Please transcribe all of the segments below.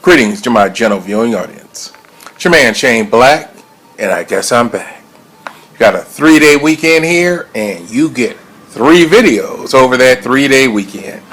Greetings to my gentle viewing audience. It's your man Shane Black, and I guess I'm back. Got a 3-day weekend here, and you get 3 videos over that 3-day weekend.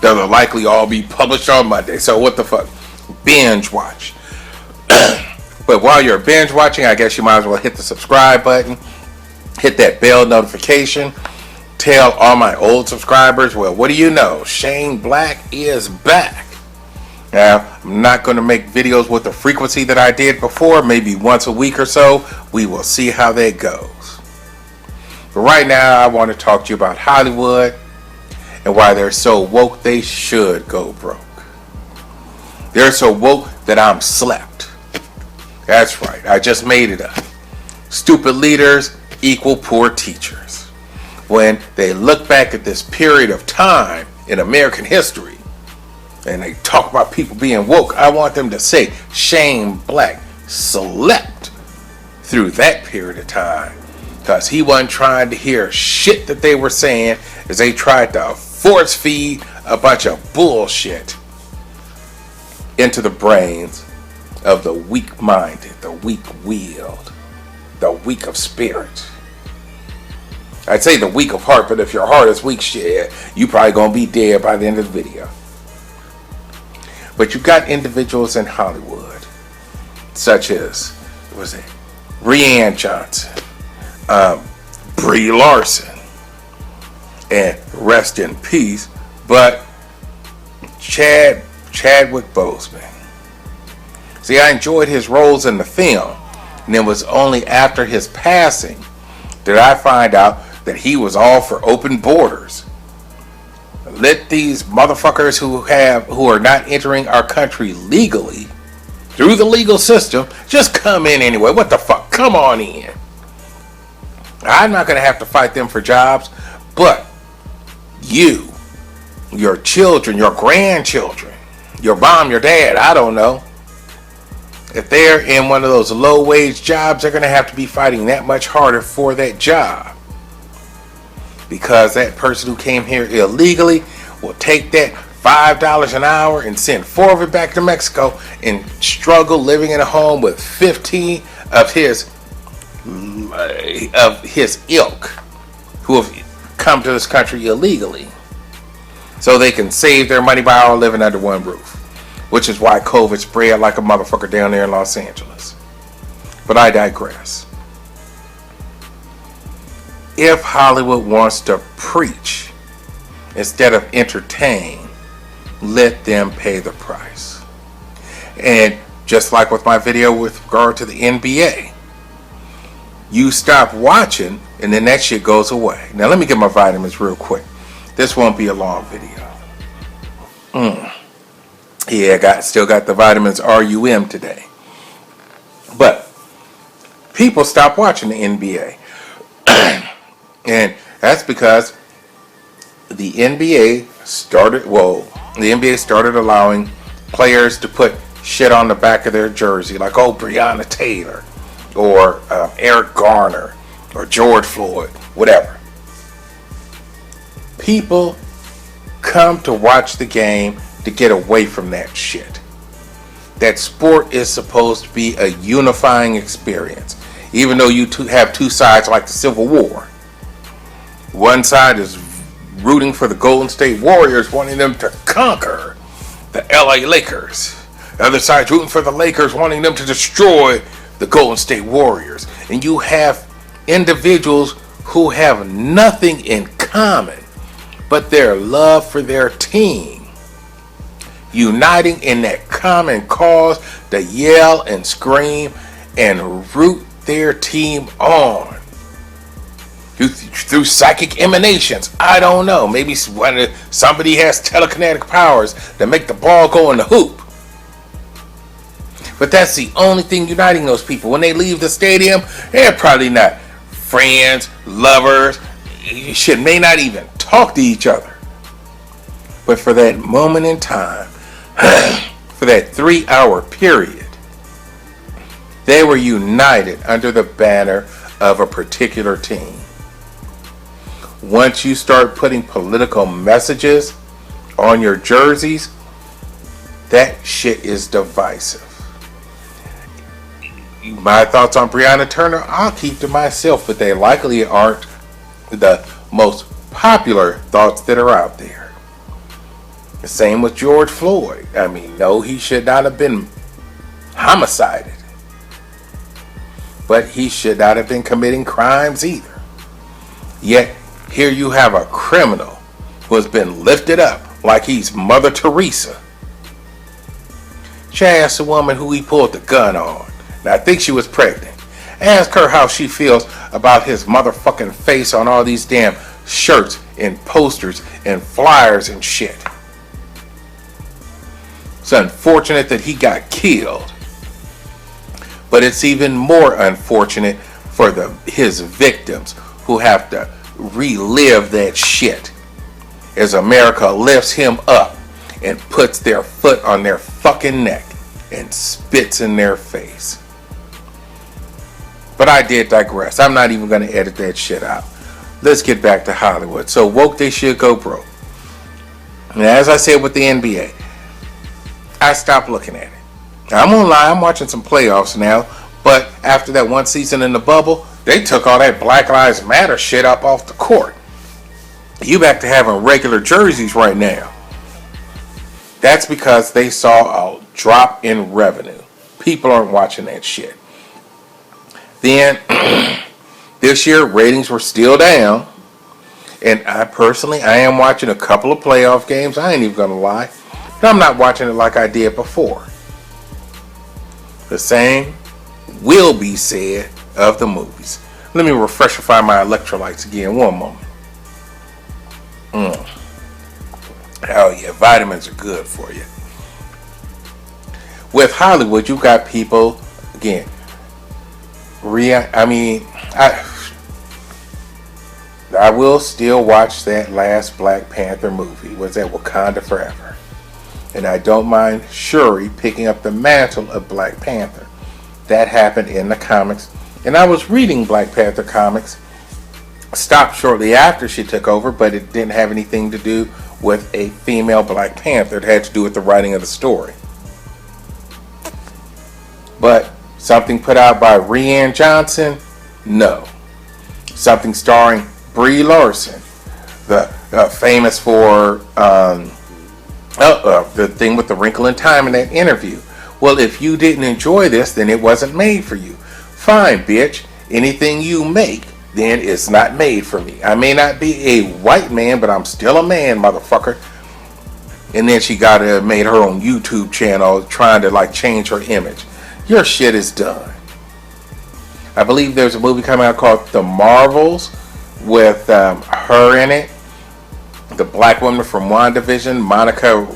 They'll likely all be published on Monday, so what the fuck? Binge watch. But while you're binge watching, I guess you might as well hit the subscribe button, hit that bell notification, tell all my old subscribers, well, what do you know? Shane Black is back. Now, I'm not going to make videos with the frequency that I did before, maybe once a week or so. We will see how that goes. But right now, I want to talk to you about Hollywood and why they're so woke they should go broke. They're so woke that I'm slept. That's right, I just made it up. Stupid leaders equal poor teachers. When they look back at this period of time in American history, and they talk about people being woke, I want them to say Shane Black slept through that period of time, because he wasn't trying to hear shit that they were saying as they tried to force feed a bunch of bullshit into the brains of the weak-minded, the weak-willed, the weak of spirit. I'd say the weak of heart, but if your heart is weak, shit, you probably gonna be dead by the end of the video. But you got individuals in Hollywood, such as, Rianne Johnson, Brie Larson, and rest in peace, but Chadwick Boseman. See, I enjoyed his roles in the film, and it was only after his passing that I find out that he was all for open borders. Let these motherfuckers who are not entering our country legally through the legal system just come in anyway. What the fuck? Come on in. I'm not going to have to fight them for jobs, but you, your children, your grandchildren, your mom, your dad, I don't know. If they're in one of those low-wage jobs, they're going to have to be fighting that much harder for that job. Because that person who came here illegally will take that $5 an hour and send 4 of it back to Mexico and struggle living in a home with 15 of his ilk who have come to this country illegally, so they can save their money by all living under one roof, which is why COVID spread like a motherfucker down there in Los Angeles. But I digress. If Hollywood wants to preach instead of entertain, let them pay the price. And just like with my video with regard to the NBA, you stop watching and then that shit goes away. Now let me get my vitamins real quick. This won't be a long video. Yeah, still got the vitamins RUM today. But people stop watching the NBA. And that's because the NBA started allowing players to put shit on the back of their jersey, like, oh, Breonna Taylor, or Eric Garner, or George Floyd, whatever. People come to watch the game to get away from that shit. That sport is supposed to be a unifying experience, even though you have two sides like the Civil War. One side is rooting for the Golden State Warriors, wanting them to conquer the LA Lakers. The other side's rooting for the Lakers, wanting them to destroy the Golden State Warriors. And you have individuals who have nothing in common but their love for their team, uniting in that common cause to yell and scream and root their team on. Through psychic emanations, I don't know. Maybe somebody has telekinetic powers that make the ball go in the hoop. But that's the only thing uniting those people. When they leave the stadium, they're probably not friends, lovers. Shit, may not even talk to each other. But for that moment in time, for that 3-hour period, they were united under the banner of a particular team. Once you start putting political messages on your jerseys, That shit is divisive. My thoughts on Breonna Turner, I'll keep to myself, but they likely aren't the most popular thoughts that are out there. The same with George Floyd. I mean, no, he should not have been homicided, but he should not have been committing crimes either. Yet, here you have a criminal who has been lifted up like he's Mother Teresa. She asked a woman who he pulled the gun on, and I think she was pregnant. Ask her how she feels about his motherfucking face on all these damn shirts and posters and flyers and shit. It's unfortunate that he got killed, but it's even more unfortunate for his victims who have to relive that shit as America lifts him up and puts their foot on their fucking neck and spits in their face. But I did digress. I'm not even going to edit that shit out. Let's get back to Hollywood. So woke they should go broke. And as I said with the NBA, I stopped looking at it. I'm gonna lie, I'm watching some playoffs now, but after that one season in the bubble, they took all that Black Lives Matter shit up off the court. You back to having regular jerseys right now. That's because they saw a drop in revenue. People aren't watching that shit. Then, this year, ratings were still down. And I am watching a couple of playoff games. I ain't even gonna lie. But I'm not watching it like I did before. The same will be said of the movies. Let me refreshify my electrolytes again. One moment. Hell yeah, vitamins are good for you. With Hollywood, you got people, again, I will still watch that last Black Panther movie. Was that Wakanda Forever? And I don't mind Shuri picking up the mantle of Black Panther. That happened in the comics. And I was reading Black Panther comics. Stopped shortly after she took over, but it didn't have anything to do with a female Black Panther. It had to do with the writing of the story. But something put out by Rian Johnson? No. Something starring Brie Larson, the famous for the thing with the wrinkle in time in that interview. Well, if you didn't enjoy this, then it wasn't made for you. Fine, bitch. Anything you make, then it's not made for me. I may not be a white man, but I'm still a man, motherfucker. And then she made her own YouTube channel trying to change her image. Your shit is done. I believe there's a movie coming out called The Marvels with her in it. The black woman from WandaVision, Monica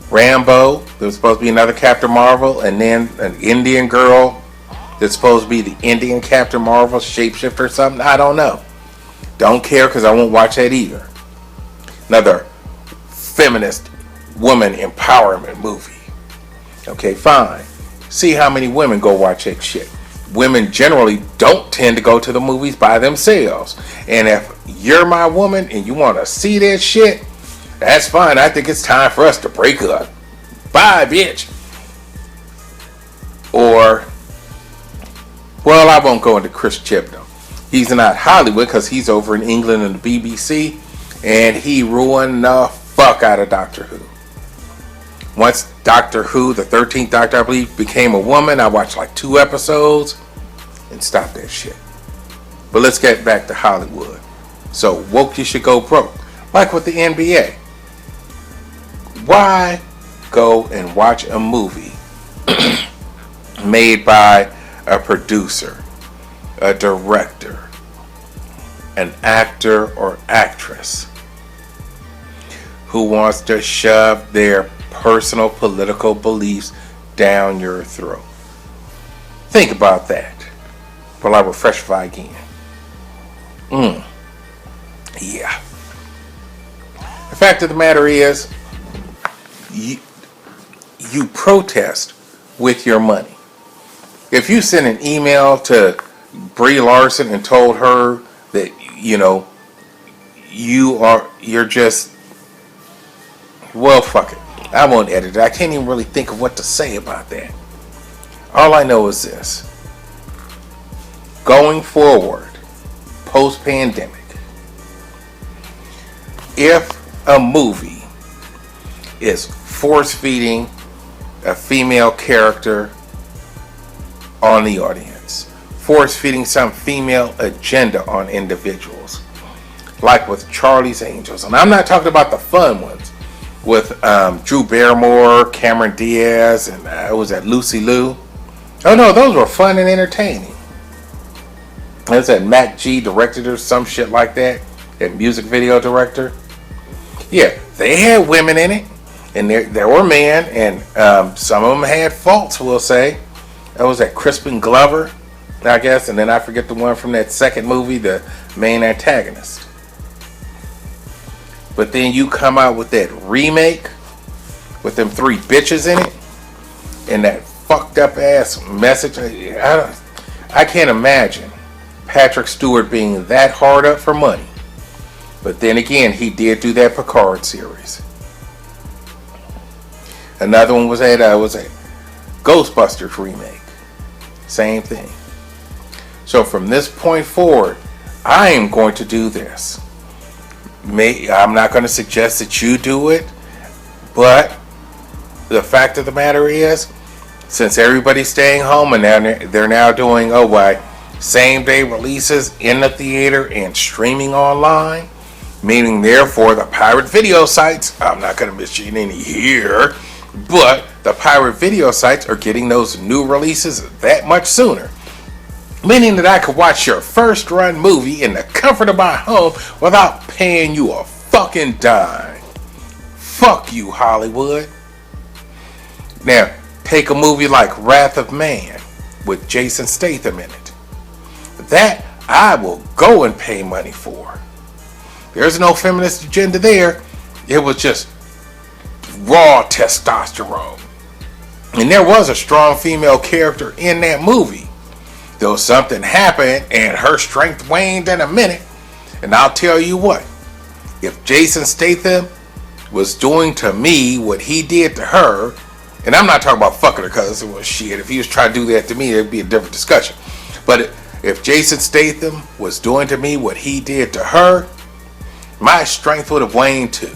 Rambeau. There's supposed to be another Captain Marvel, and then an Indian girl that's supposed to be the Indian Captain Marvel, shapeshifter or something. I don't know. Don't care because I won't watch that either. Another feminist woman empowerment movie. Okay, fine. See how many women go watch that shit. Women generally don't tend to go to the movies by themselves. And if you're my woman and you want to see that shit, that's fine. I think it's time for us to break up. Bye, bitch. Or, well, I won't go into Chris Chibnall. He's not Hollywood because he's over in England and the BBC, and he ruined the fuck out of Doctor Who. Once Doctor Who, the 13th Doctor, I believe, became a woman, I watched 2 episodes and stopped that shit. But let's get back to Hollywood. So, woke you should go broke. Like with the NBA. Why go and watch a movie made by a producer, a director, an actor or actress who wants to shove their personal political beliefs down your throat? Think about that while I refreshify again. Yeah. The fact of the matter is, you protest with your money. If you sent an email to Brie Larson and told her that, you're just, well, fuck it. I won't edit it. I can't even really think of what to say about that. All I know is this. Going forward, post-pandemic, if a movie is force-feeding a female character on the audience, force-feeding some female agenda on individuals, like with Charlie's Angels, and I'm not talking about the fun ones, with Drew Barrymore, Cameron Diaz, and was that Lucy Liu? Oh no, those were fun and entertaining. Is that Mac G directed or some shit like that? That music video director? Yeah, they had women in it, and there were men, and some of them had faults, we'll say. That was that Crispin Glover, I guess, and then I forget the one from that second movie, the main antagonist. But then you come out with that remake with them three bitches in it, and that fucked up ass message. I can't imagine Patrick Stewart being that hard up for money. But then again, he did do that Picard series. Another one was a Ghostbusters remake. Same thing. So from this point forward, I am going to do this. I'm not going to suggest that you do it, but the fact of the matter is, since everybody's staying home and they're now doing same day releases in the theater and streaming online, meaning therefore the pirate video sites, I'm not going to mention any here, but the pirate video sites are getting those new releases that much sooner. Meaning that I could watch your first run movie in the comfort of my home without paying you a fucking dime. Fuck you, Hollywood. Now, take a movie like Wrath of Man with Jason Statham in it. That I will go and pay money for. There's no feminist agenda there. It was just raw testosterone. And there was a strong female character in that movie. Though something happened and her strength waned in a minute. And I'll tell you what, if Jason Statham was doing to me what he did to her, and I'm not talking about fucking her because it was shit. If he was trying to do that to me, it'd be a different discussion. But if Jason Statham was doing to me what he did to her, my strength would have waned too.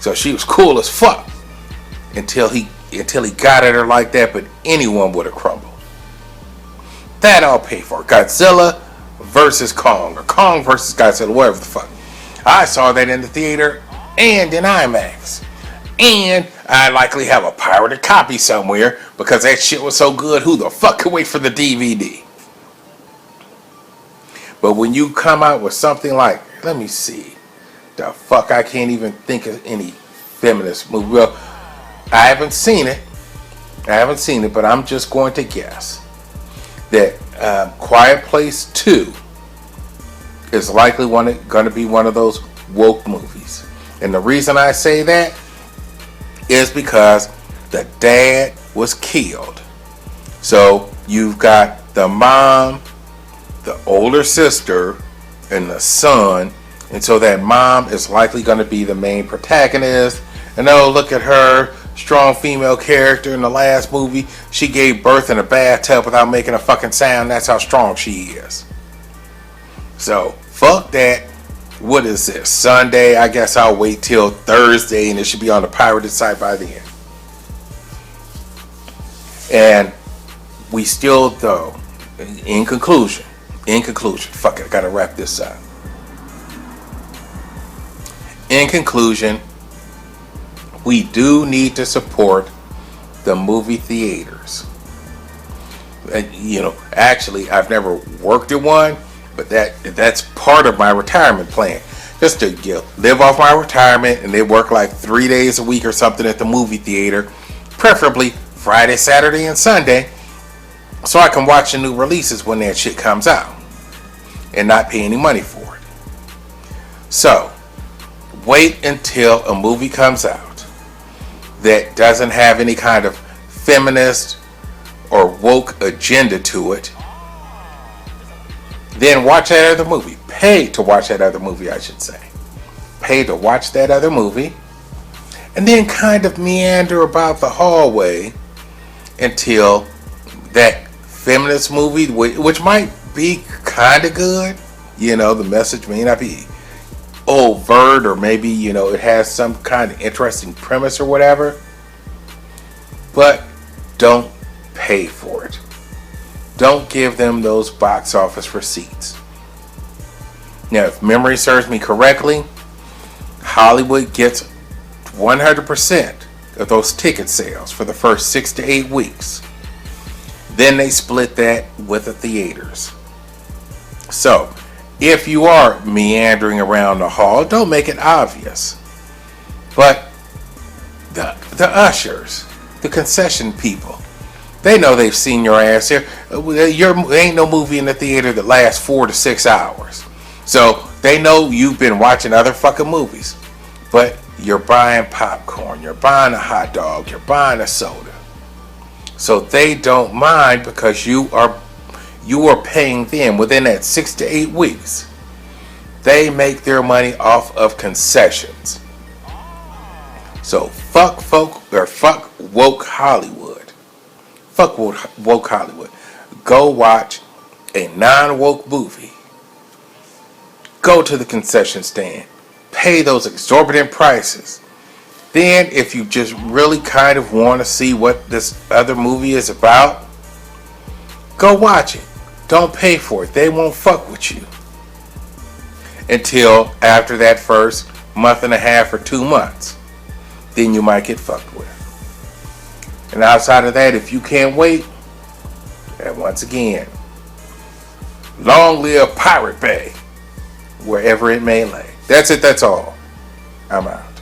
So she was cool as fuck until he got at her like that, but anyone would have crumbled. That I'll pay for. Godzilla versus Kong, or Kong versus Godzilla, whatever the fuck. I saw that in the theater and in IMAX. And I likely have a pirated copy somewhere because that shit was so good, who the fuck could wait for the DVD? But when you come out with something like, let me see, the fuck, I can't even think of any feminist movie. Well, I haven't seen it, but I'm just going to guess that Quiet Place 2 is likely going to be one of those woke movies. And the reason I say that is because the dad was killed. So you've got the mom, the older sister, and the son. And so that mom is likely going to be the main protagonist. And oh, look at her, strong female character in the last movie. She gave birth in a bathtub without making a fucking sound. That's how strong she is. So, fuck that. What is this? Sunday? I guess I'll wait till Thursday and it should be on the pirated site by then. And we still, though, in conclusion, fuck it, I gotta wrap this up. In conclusion, we do need to support the movie theaters. Actually, I've never worked at one, but that's part of my retirement plan. Just to live off my retirement and then work like 3 days a week or something at the movie theater, preferably Friday, Saturday, and Sunday, so I can watch the new releases when that shit comes out and not pay any money for it. So, wait until a movie comes out that doesn't have any kind of feminist or woke agenda to it. Then watch that other movie. Pay to watch that other movie, I should say. Pay to watch that other movie. and then kind of meander about the hallway until that feminist movie, which might be kind of good, the message may not be overt, or maybe, it has some kind of interesting premise or whatever, but don't pay for it. Don't give them those box office receipts. Now, if memory serves me correctly, Hollywood gets 100% of those ticket sales for the first 6 to 8 weeks. Then they split that with the theaters. So, if you are meandering around the hall, don't make it obvious. But the ushers, the concession people, they know they've seen your ass here. There ain't no movie in the theater that lasts 4 to 6 hours. So they know you've been watching other fucking movies. But you're buying popcorn, you're buying a hot dog, you're buying a soda. So they don't mind, because you are paying them within that 6 to 8 weeks. They make their money off of concessions. So fuck woke Hollywood. Fuck woke Hollywood. Go watch a non-woke movie. Go to the concession stand. Pay those exorbitant prices. Then, if you just really kind of want to see what this other movie is about, go watch it. Don't pay for it. They won't fuck with you until after that first month and a half or 2 months. Then you might get fucked with. And outside of that, if you can't wait, and once again, long live Pirate Bay, wherever it may lay. That's it. That's all. I'm out.